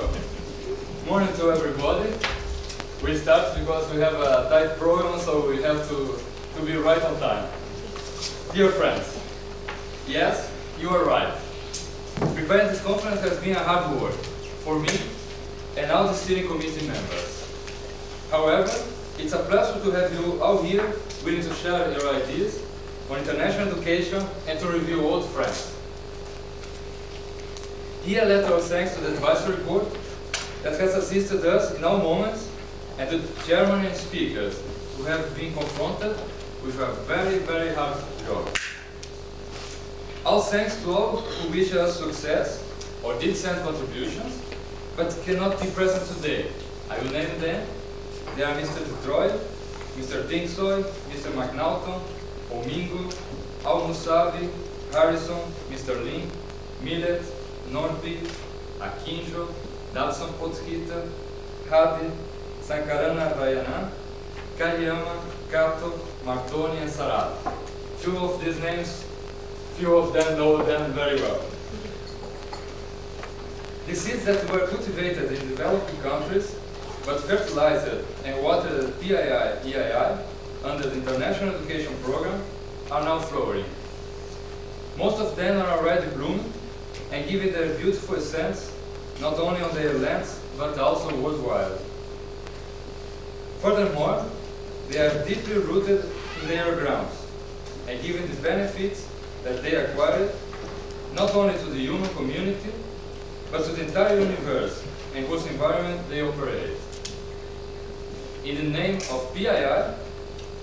Okay. Morning to everybody. We start because we have a tight program, so we have to be right on time. Dear friends, yes, you are right. Preparing this conference has been a hard work for me and all the steering committee members. However, it's a pleasure to have you all here willing to share your ideas on international education and to review old friends. Here, a letter of thanks to the advisory board that has assisted us in all moments, and to the chairman and speakers who have been confronted with a very, very hard job. All thanks to all who wish us success or did send contributions, but cannot be present today. I will name them. They are Mr. Detroit, Mr. Dingsoy, Mr. McNaughton, Omingo, Al Musavi, Harrison, Mr. Lin, Millet, Norby, Akinjo, Dadson Potskita, Hadi, Sankarana Rayana, Kayama, Kato, Martoni, and Sarad. Two of these names, few of them know them very well. The seeds that were cultivated in developing countries, but fertilized and watered at PII, EII, under the International Education Program, are now flowering. Most of them are already blooming and giving their beautiful scents not only on their lands, but also worldwide. Furthermore, they are deeply rooted in their grounds and giving the benefits that they acquired not only to the human community, but to the entire universe in whose environment they operate. In the name of PII,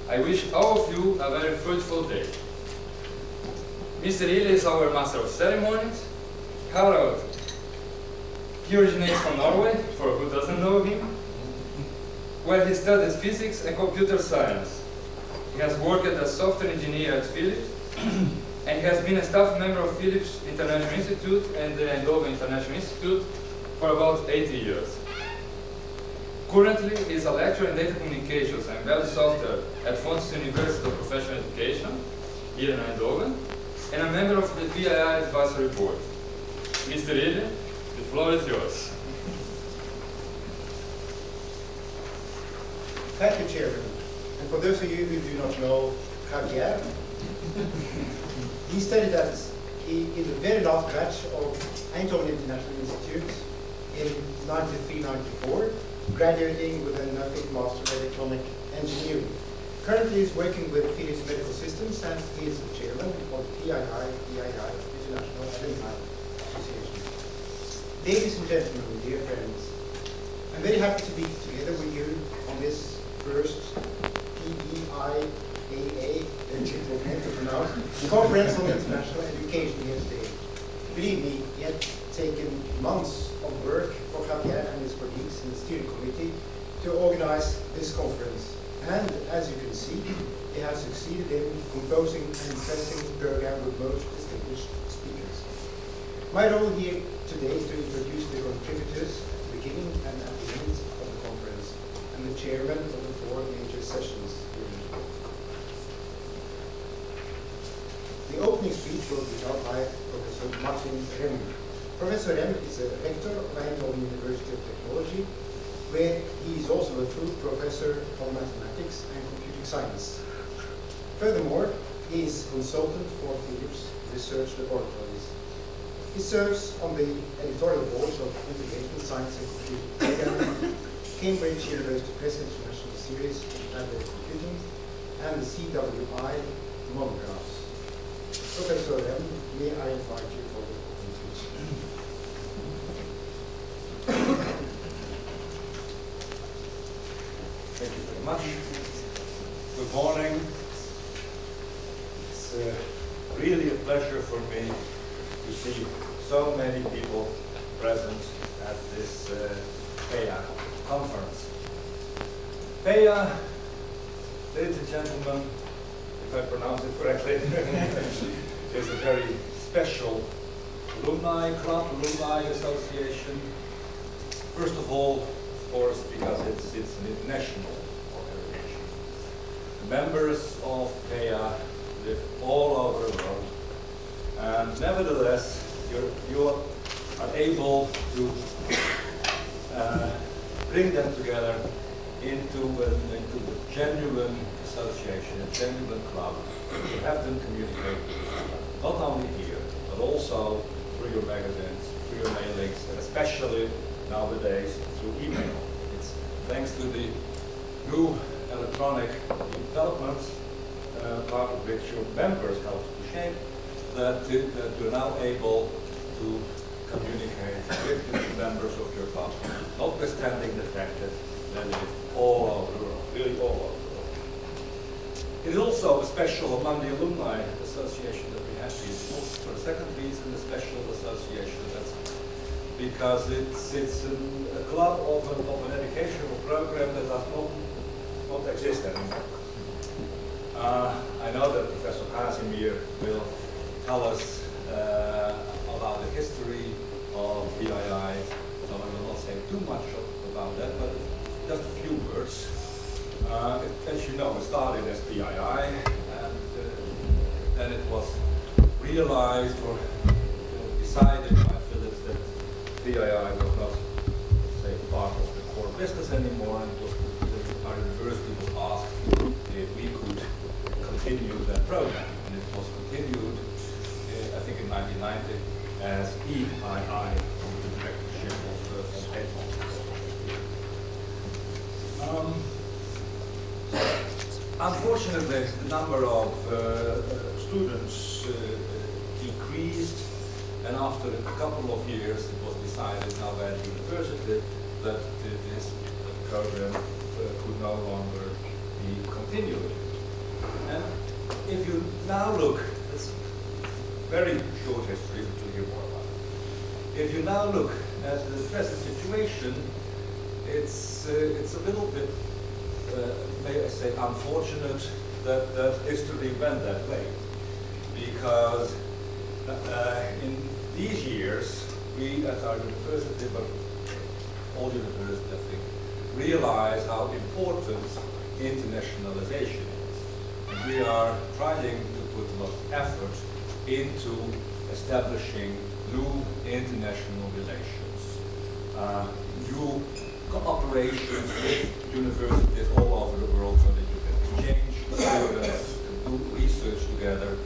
I wish all of you a very fruitful day. Mr. Ille is our Master of Ceremonies. Harald, he originates from Norway, for who doesn't know him, where he studies physics and computer science. He has worked as software engineer at Philips, and he has been a staff member of Philips International Institute and the Eindhoven International Institute for about 80 years. Currently, he is a lecturer in data communications and embedded software at Fontes University of Professional Education, here in Eindhoven, and a member of the PII Advisory Board. Mr. Ille, the floor is yours. Thank you, Chairman. And for those of you who do not know Javier, he studied in the very last batch of Eindhoven International Institute in 93-94, graduating with an Master of Electronic Engineering. Currently, he is working with Philips Medical Systems, and he is the chairman of PII, International Alumni Association. Ladies and gentlemen, dear friends, I'm very happy to be together with you on this first PEIAA, Conference on International Education here today. Believe me, it has taken months of work for Javier and his colleagues in the steering committee to organize this conference. And as you can see, they have succeeded in composing an interesting program with most distinguished speakers. My role here today is to introduce the contributors at the beginning and at the end of the conference, and the chairman of the four major sessions during the day. The opening speech will be held by Professor Martin Rem. Professor Rem is a rector of Eindhoven University of Technology, where he is also a full professor of mathematics and computing science. Furthermore, he is consultant for Philips Research Laboratories. He serves on the editorial boards of Information Science and Computing, Cambridge University Press International Series on Tablet Computing, and the CWI monographs. Professor Rem, may I invite you for the opening speech. Thank you very much. Good morning. It's really a pleasure for me to see so many people present at this PEIA conference. PEIA, ladies and gentlemen, if I pronounce it correctly, is a very special alumni club, alumni association. First of all, of course, because it's an international organization. Members of PEIA live all over the world, and nevertheless, you are able to bring them together into a genuine association, a genuine club, to have them communicate with each other. Not only here, but also through your magazines, through your mailings, and especially nowadays through email. It's thanks to the new electronic developments, part of which your members help to shape, that you're now able to communicate with the members of your club, notwithstanding the fact that they live all over the world, really all over the world. It is also a special among the alumni association that we have here. For a second reason, a special association. That's because it's a club of an educational program that does not exist anymore. I know that Professor Casimir will tell us about the history of PII, so I will not say too much about that, but just a few words. As you know, it started as PII, and then it was realized or decided by Philips that PII was not, say, part of the core business anymore, and our university was asked if we could continue that program, and it was continued, I think in 1990, as EII, under the directorship of Hedman. Unfortunately, the number of students decreased, and after a couple of years, it was decided now at the university that this program could no longer be continued. And if you now look, it's very short history to hear more about it. If you now look at the present situation, it's a little bit, may I say, unfortunate that history went that way. Because in these years, we at our university, but all universities, I think, realize how important internationalization is. And we are trying to put a lot of effort into establishing new international relations, new cooperations with universities all over the world so that you can exchange students and do research together.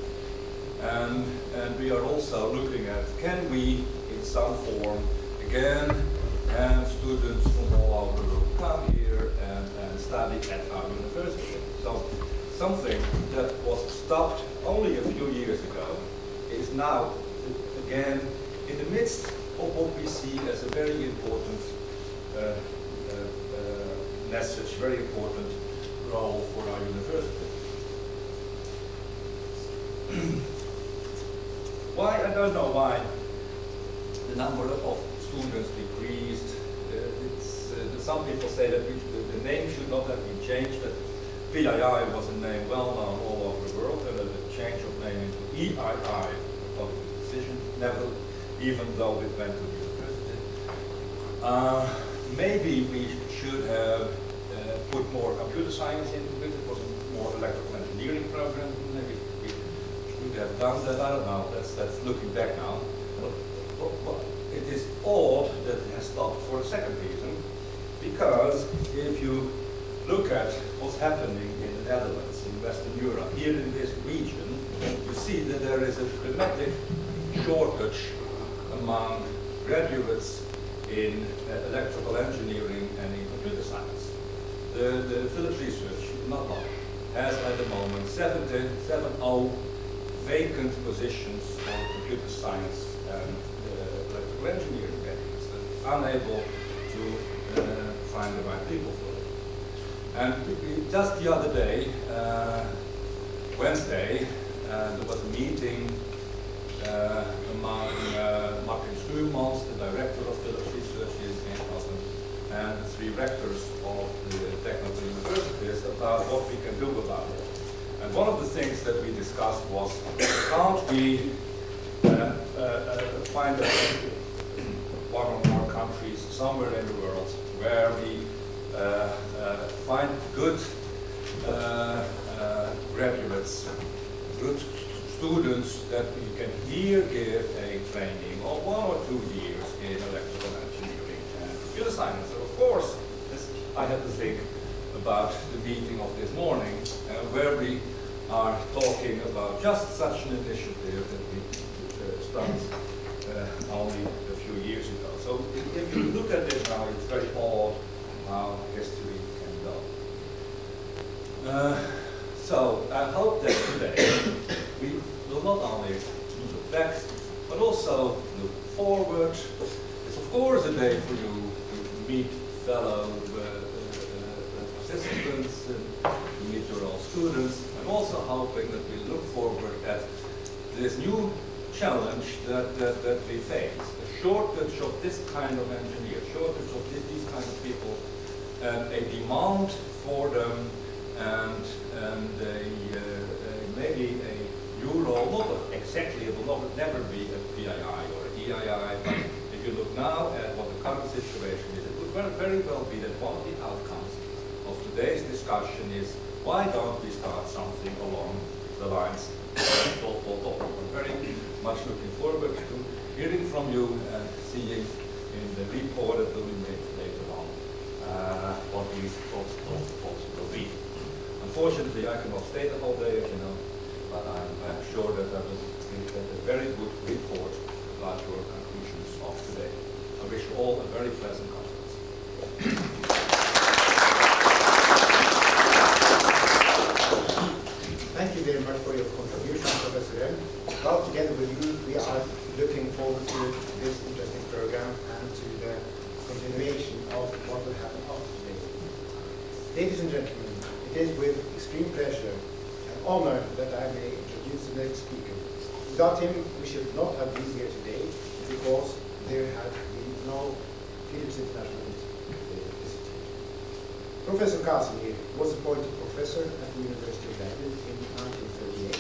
And we are also looking at, can we, in some form, again, have students from all over the world come here and study at our university. So something that was stopped only a few years ago is now, again, in the midst of what we see as a very important message, very important role for our university. Why? I don't know why the number of students decreased. Some people say that the name should not have been changed, that PII was a name well known all over the world, and that the change of name into EII, a public decision, never, even though it went to the university. Maybe we should have put more computer science into it. It was a more electrical engineering program. Maybe we should have done that. I don't know. That's looking back now. But it is odd that it has stopped for a second reason, because if you look at what's happening in the Netherlands, in Western Europe, here in this region, you see that there is a dramatic shortage among graduates in electrical engineering and in computer science. The Philips Research, not long, has at the moment 70 vacant positions for computer science and electrical engineering graduates, unable to find the right people for it. And just the other day, Wednesday, there was a meeting among Martin Schuurmans, the director of Philips Research in Eindhoven, and the 3 rectors of the technical universities about what we can do about it. And one of the things that we discussed was, can't we find one or more countries somewhere in the world where we find good graduates, good students that we can here give a training of 1 or 2 years in electrical engineering and computer assignments. So of course, I had to think about the meeting of this morning, where we are talking about just such an initiative that we started only a few years ago. So if you look at it now, it's very odd how history can go. So I hope that today we will not only look back, but also look forward. It's of course a day for you to meet fellow participants, to meet your own students. I'm also hoping that we look forward at this new challenge that we face. A shortage of this kind of engineers, shortage of these kind of people, a demand for them, and maybe a new role, not exactly, it will never be a PII or a EII, but if you look now at what the current situation is, it could very well be that one of the outcomes of today's discussion is, why don't we start something along the lines of I'm very much looking forward to hearing from you and seeing in the report that will be made later on what these thoughts will be. Unfortunately, I cannot stay the whole day, as you know, but I'm sure that I will get a very good report about your conclusions of today. I wish you all a very pleasant conference. Thank you very much for your contribution, Professor M. Well, together with you, we are looking forward to this interesting program and to the continuation of what will happen after today. Ladies and gentlemen, it is with extreme pleasure and honor that I may introduce the next speaker. Without him, we should not have been here today because there had been no Philips International Institute. Professor Casimir was appointed professor at the University of Leiden in 1938,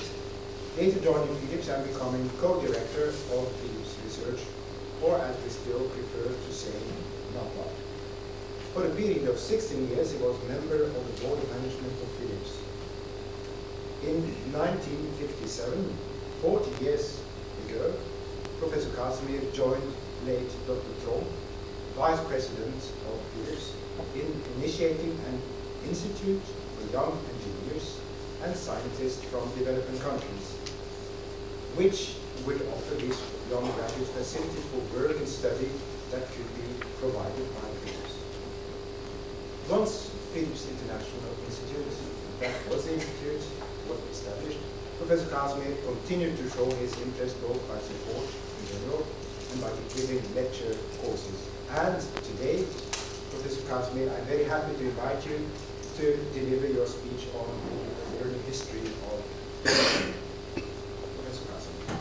later joining Philips and becoming co-director of Philips Research, or as we still prefer to say, NAPLAB. For a period of 16 years, he was member of the board of management of Philips. In 1957, 40 years ago, Professor Casimir joined late Dr. Trom, vice president of Philips, in initiating an institute for young engineers and scientists from developing countries, which would offer these young graduates facilities for work and study that could be provided by Philips. Once Philips International Institute, that was the institute, was established, Professor Casimir continued to show his interest both by support in general and by giving lecture courses. And today, Professor Casimir, I'm very happy to invite you to deliver your speech on the early history of Professor Casimir.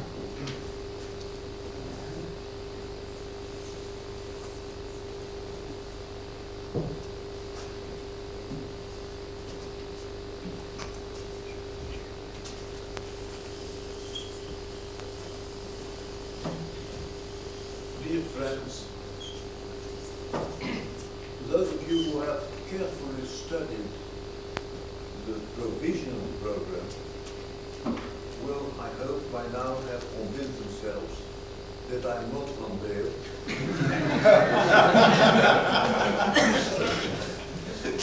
Dear friends, those of you who have carefully studied the provisional program will, I hope, by now have convinced themselves that I'm not from there.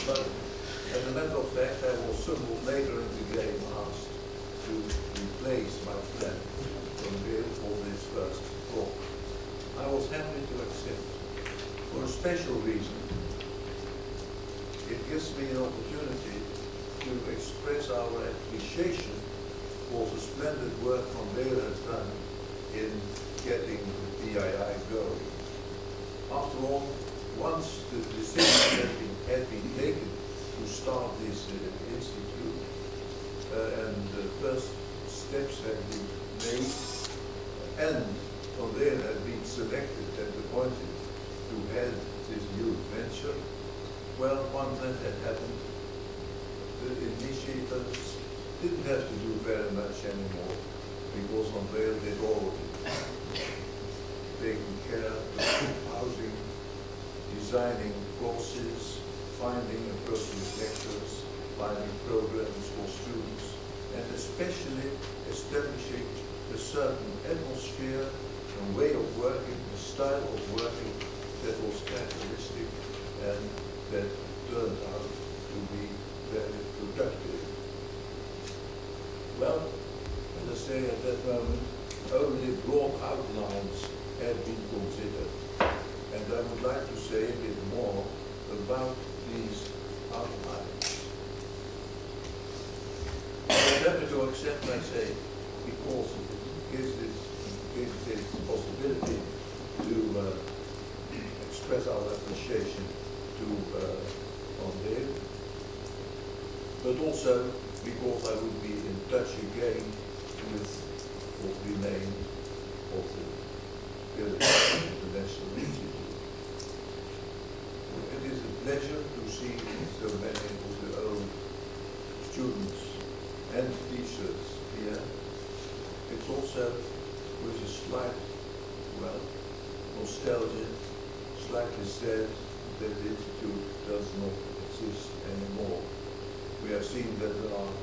But as a matter of fact, I was somewhat later in the game asked to replace my friend from there for this first talk. I was happy to accept, for a special reason. It gives me an opportunity to express our appreciation for the splendid work from Dale has done in getting the PII going. After all, once the decision had been taken to start this institute, and the first steps had been made, and from there had been selected and appointed to head this new venture, well, once that had happened, the initiators didn't have to do very much anymore, because Andrea did all of it. Taking care of housing, designing courses, finding appropriate lecturers, finding programs for students, and especially establishing a certain atmosphere, a way of working, a style of working that was characteristic and that turned out to be very productive. Well, as I say at that moment, only broad outlines had been considered. And I would like to say a bit more about these outlines. I'm happy to accept, I say, because it gives this possibility to express our appreciation to Van Deel, but also because I would be in touch again with what remained of the Philips International Institute. It is a pleasure to see so many of the old students and teachers here. It's also with a slight, well, nostalgia, slightly sad that the Institute does not exist anymore. We have seen that there are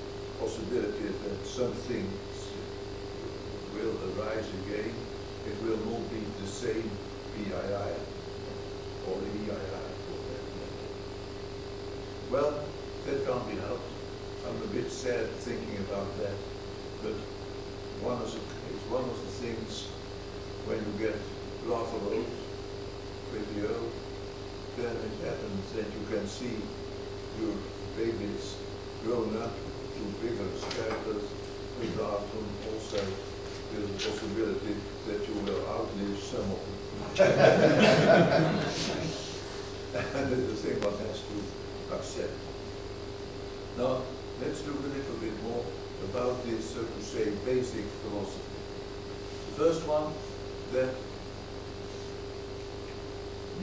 possibilities that some things will arise again. It will not be the same PII or EII for that matter. Well, that can't be helped. I'm a bit sad thinking about that, but it's one of the things when you get rather old, pretty old, then it happens that you can see your babies grown up to bigger characters, without them also there's a possibility that you will outlive some of them. And that's the thing one has to accept. Now, let's look a little bit more about this, so to say, basic philosophy. The first one, that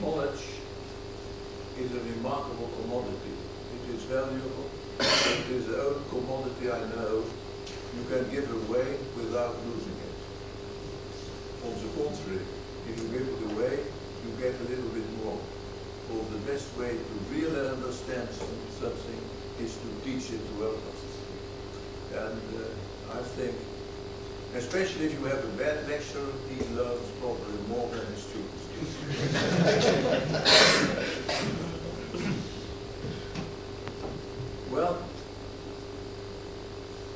knowledge is a remarkable commodity. It is valuable. It is the only commodity I know you can give away without losing it. On the contrary, if you give it away, you get a little bit more. For the best way to really understand something is to teach it to others. And I think, especially if you have a bad lecturer, he learns probably more than his students do. Well,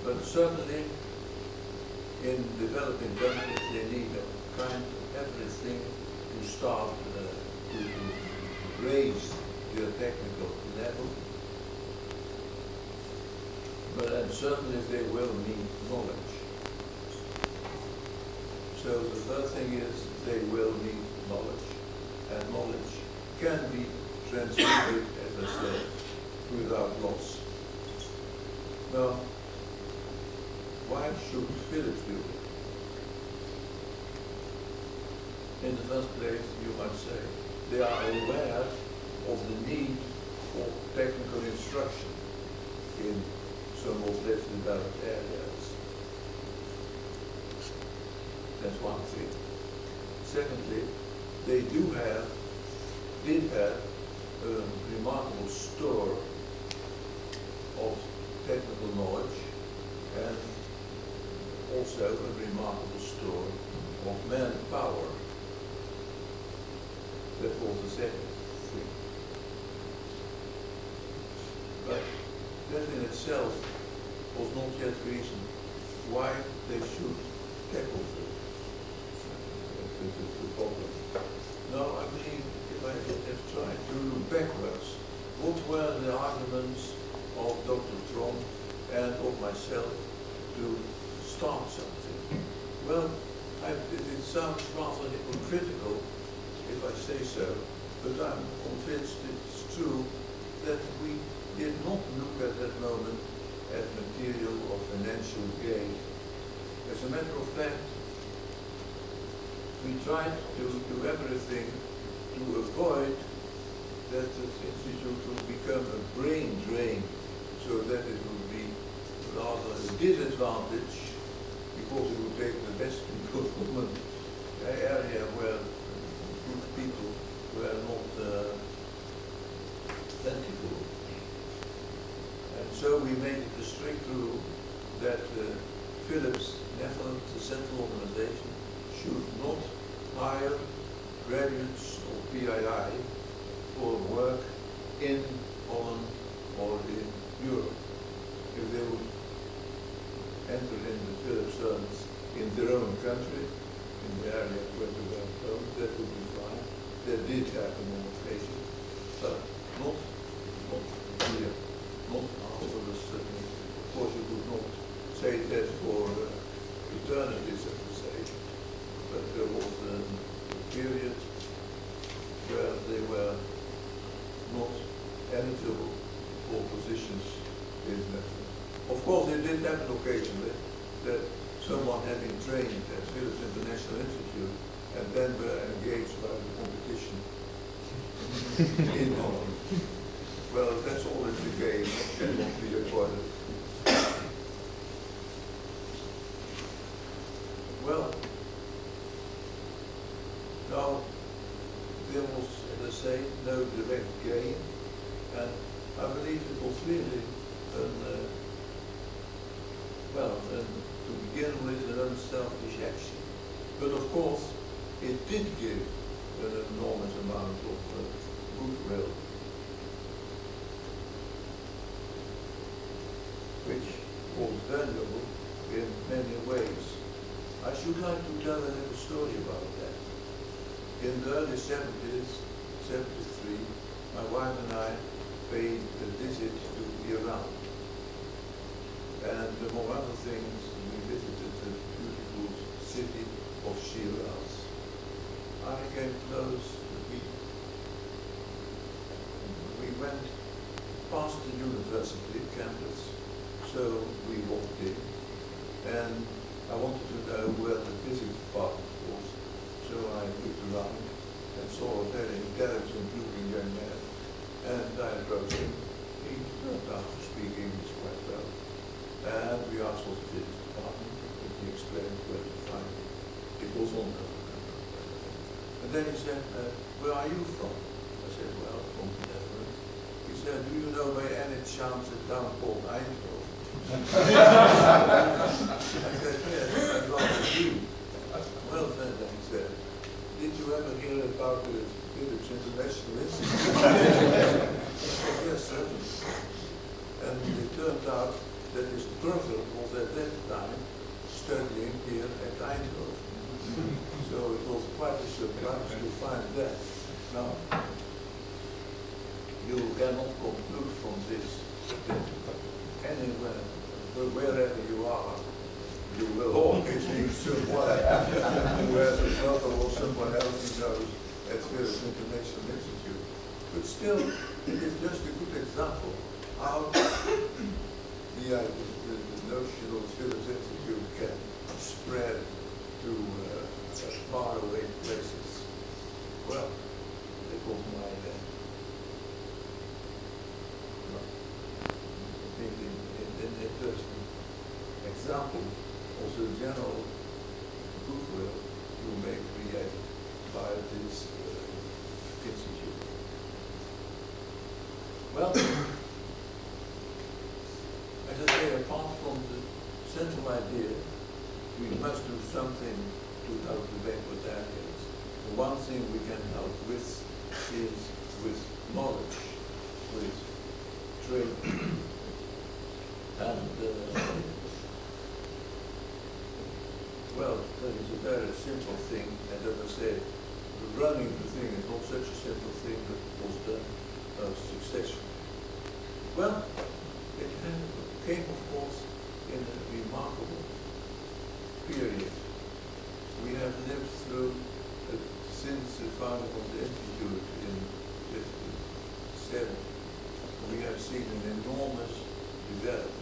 but certainly in developing countries they need a kind of everything to start to raise their technical level. But then certainly they will need knowledge. So the first thing is they will need knowledge. And knowledge can be transmitted, as I said, without loss. Now, why should Philips do it? In the first place, you might say, they are aware of the need for technical instruction in some of less developed areas. That's one thing. Secondly, they did have a remarkable store of technical knowledge and also a remarkable store of manpower. That was the second thing. But that in itself was not yet reason why they should tackle the problem. Now, I mean, if I have tried to look backwards, what were the arguments of Dr. Tron and of myself to start something? Well, it sounds rather hypocritical if I say so, but I'm convinced it's true that we did not look at that moment at material or financial gain. As a matter of fact, we tried to do everything to avoid that the institute would become a brain drain, so that it would be rather a disadvantage because it would take the best people from an area where good people were not plentiful. And so we made it a strict rule that Philips Netherlands, the central organization, should not hire graduates or PII for work in Holland or in Europe. If they would enter in the Philips service in their own country, in the area where they were home, that would be fine. That did happen on occasion, but not here, not after the certain. Of course, you could not say that for eternity, so to say, but there was a period where they were not eligible for positions in that. Of course, it did happen occasionally that someone had been trained at Philips International Institute and then were engaged by the competition in Holland. Well, that's always the game, cannot be avoided. Well, now there was, as I say, no direct gain, and I believe it was really to begin with, an unselfish action. But of course, it did give an enormous amount of goodwill, which was valuable in many ways. I should like to tell a little story about that. In the early 70s, 73, my wife and I paid a visit to Iran. And among other things, we visited the beautiful city of Shiraz. I came close to it. We went past the university campus, so we walked in, and I wanted to know where the visit department was, so I looked around and saw a very intelligent looking young man, and I approached him. He turned out to speak English quite well. And we asked what the visit department, and he explained where to find it. It was on the And then he said, where are you from? I said, well, from the Netherlands. He said, do you know by any chance a town called Eindhoven? I said, yes, I'd rather do. Well, then he said, did you ever hear about the Philips International Institute? I said, yes, certainly. And it turned out that his brother was at that time studying here at Eindhoven. So it was quite a surprise to find that. Now, you cannot conclude from this that anywhere, wherever you are, you will always meet someone who has a brother or someone else who knows at Philips International Institute. But still, it is just a good example how the notion of Philips Institute can spread to faraway places. Well, it was my interesting example of the general goodwill you may create by this institute. Well, as I say, apart from the central idea, we must do something to help the backward areas. The one thing we can help with is with knowledge, with training. And, well, that is a very simple thing, and as I said, running the thing is not such a simple thing, but it was done successfully. Well, it came, of course, in a remarkable period. We have lived through, since the founding of the Institute in 1957, we have seen an enormous development.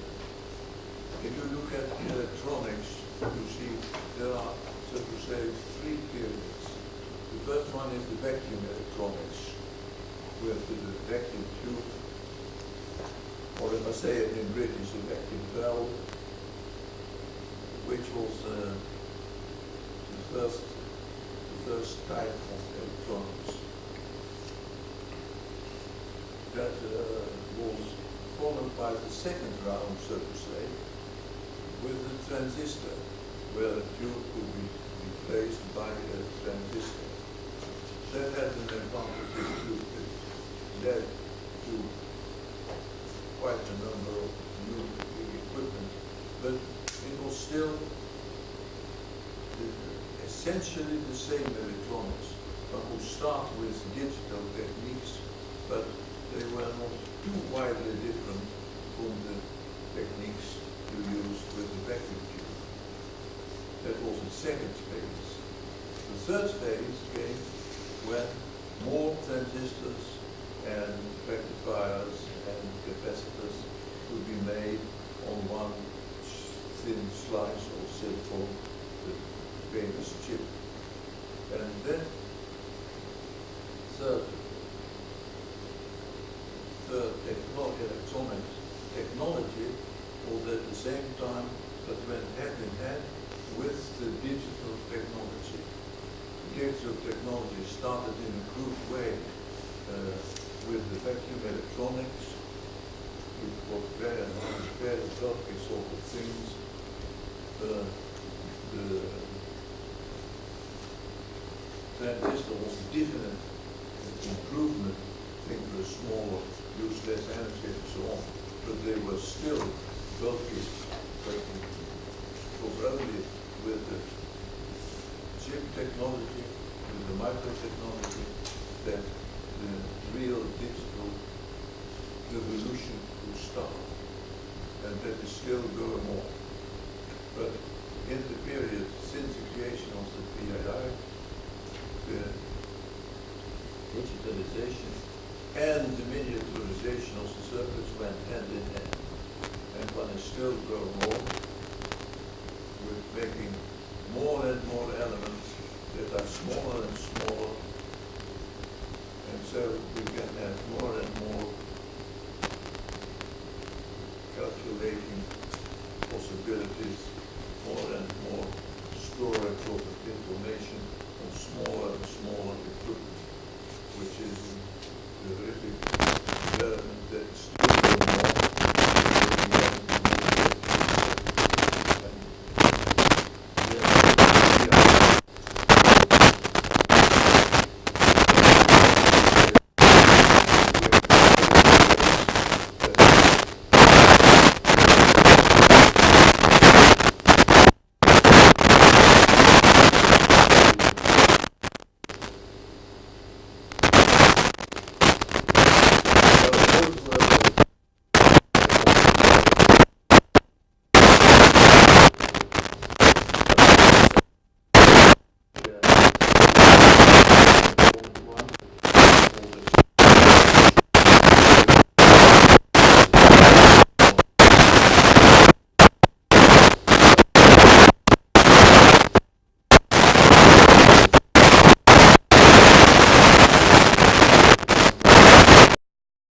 If you look at electronics, you see there are, so to say, three periods. The first one is the vacuum electronics, with the vacuum tube, or if I say it in British, a vacuum valve, which was the first type of electronics. That was followed by the second round, so to say, with the transistor, where the tube could be replaced by a transistor. That had an advantage too. It led to quite a number of new equipment, but it was still essentially the same electronics. One could start with digital techniques, but they were not too widely different from the techniques you used with the vacuum tube. That was the second phase. The third phase came when more transistors and rectifiers and capacitors could be made on one thin slice of silicon, the famous chip. And then third electronic technology was at the same time that went hand in hand with the digital technology. Digital technology started in a good way with the vacuum electronics. It was very nice, very bulky sort of things. The transistor was a definite improvement. Things were smaller, used less energy and so on, but they were still bulky. It was only with the chip technology, with the microtechnology, that the real digital revolution could start. And that is still going on. But in the period since the creation of the PII, the digitalization and the miniaturization of the circuits went hand in hand. And one is still going on with making more and more elements that are smaller and smaller. And so